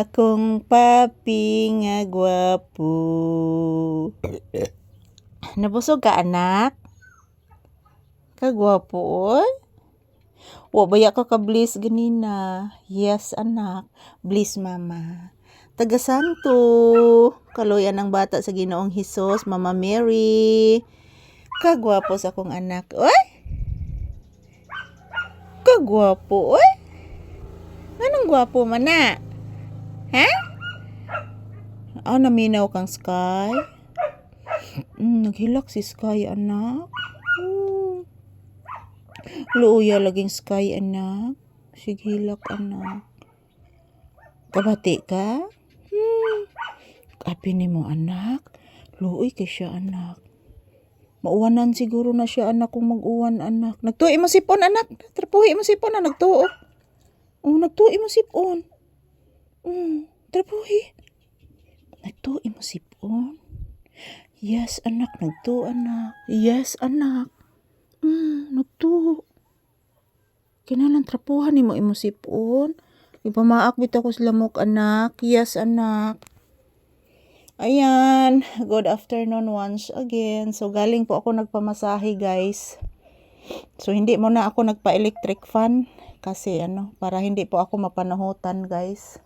akong papi nga gwapo. Nabusog ka, anak? Kagwapo, oy? Wa baya ka ka-bliss ganina. Yes, anak. Bliss mama. Taga Santo. Kaloyan ang bata sa Ginoong Hesus, Mama Mary. Kagwapo sa akong anak. Oy? Kagwapo, oy? Anong gwapo man na? Ha? Naminaw kang Sky? Naghilak si Sky, anak. Luuya laging Sky, anak. Sige, hilak, anak. Kabati ka? Kapi ni mo, anak. Luoy kay siya, anak. Mauwanan siguro na siya, anak, kung mag-uwan, anak. Nagtui mo sipon, anak. Trapuhi mo sipon, anak. Nagtuo. Nagtui mo sipon. Trapuhi. Nagtui mo sipon. Yes, anak. Nagtuo, anak. Yes, anak. Nagtuo. Kinalang trapuhan ni mo sipon. Ipamaak bitaw ko sa lamok, anak. Yes, anak. Ayan. Good afternoon once again. So, galing po ako nagpamasahe, guys. So, hindi mo na ako nagpa-electric fan. Kasi, para hindi po ako mapanahutan, guys.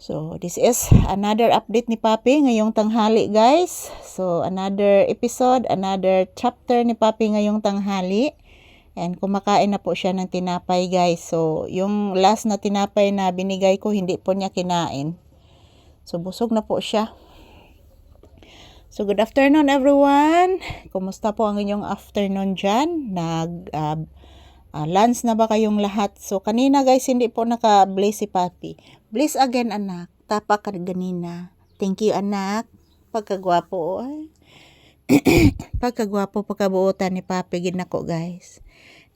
So, this is another update ni Papi ngayong tanghali, guys. So, another episode, another chapter ni Papi ngayong tanghali. And kumakain na po siya ng tinapay, guys. So, yung last na tinapay na binigay ko, hindi po niya kinain. So, busog na po siya. So, good afternoon, everyone. Kumusta po ang inyong afternoon dyan? Lunch na ba kayong lahat? So, kanina, guys, hindi po naka-bless si Papi. Bless again, anak. Tapa ka ganina. Thank you, anak. Pagkagwapo, ay. Pagkagwapo, pagkabuutan ni Papi, ginako, guys.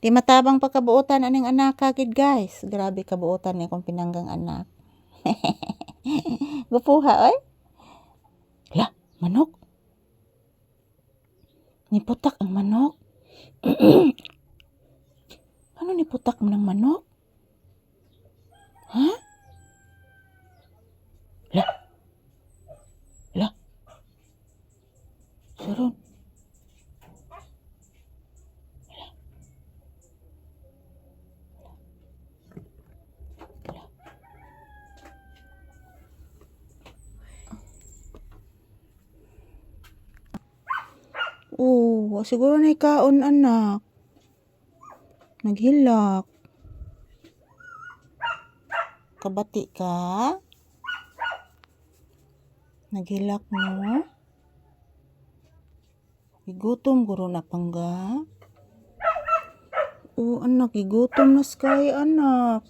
Di matabang pagkabuutan aning anak kagid, guys. Grabe kabuutan ni akong pinanggang anak. Gupuha, oy. La, manok. Niputak ang manok. Ano niputak ng manok? Ha? La. Sarun. Siguro na ikaon, anak. Naghilak. Kabati ka? Naghilak mo? Igutom guro na pangga? Anak, igutom na Sky, anak.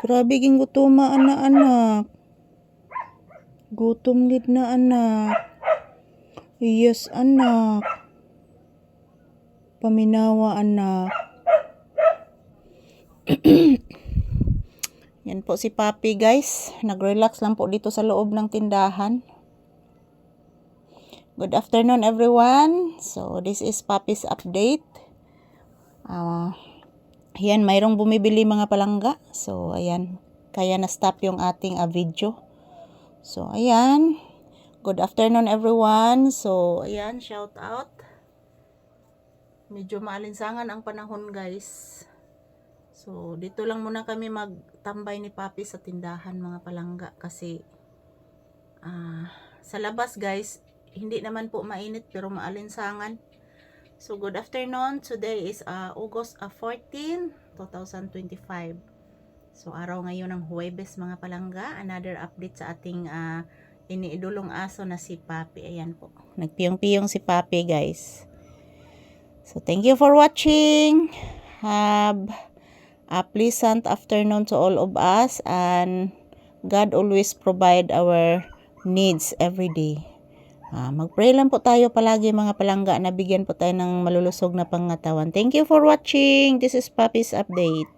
Grabe ging gutoma, anak. Gutom gid na, anak. Yes, anak. Paminawa, anak. Yan po si Papi, guys. Nag-relax lang po dito sa loob ng tindahan. Good afternoon, everyone. So, this is Papi's update. Ayan, mayroong bumibili mga palangga. So, ayan. Kaya na-stop yung ating video. So, ayan. Good afternoon, everyone. So, ayan, shout out. Medyo maalinsangan ang panahon, guys. So, dito lang muna kami magtambay ni Papi sa tindahan, mga palangga. Kasi, sa labas, guys, hindi naman po mainit, pero maalinsangan. So, good afternoon. Today is August 14, 2025. So, araw ngayon ng Huwebes, mga palangga. Another update sa ating iniidolong aso na si Papi. Ayan po. Nagpiyong-piyong si Papi, guys. So, thank you for watching. Have a pleasant afternoon to all of us. And God always provide our needs every day. Mag-pray lang po tayo palagi, mga palangga, na bigyan po tayo ng malulusog na pangatawan. Thank you for watching. This is Papi's update.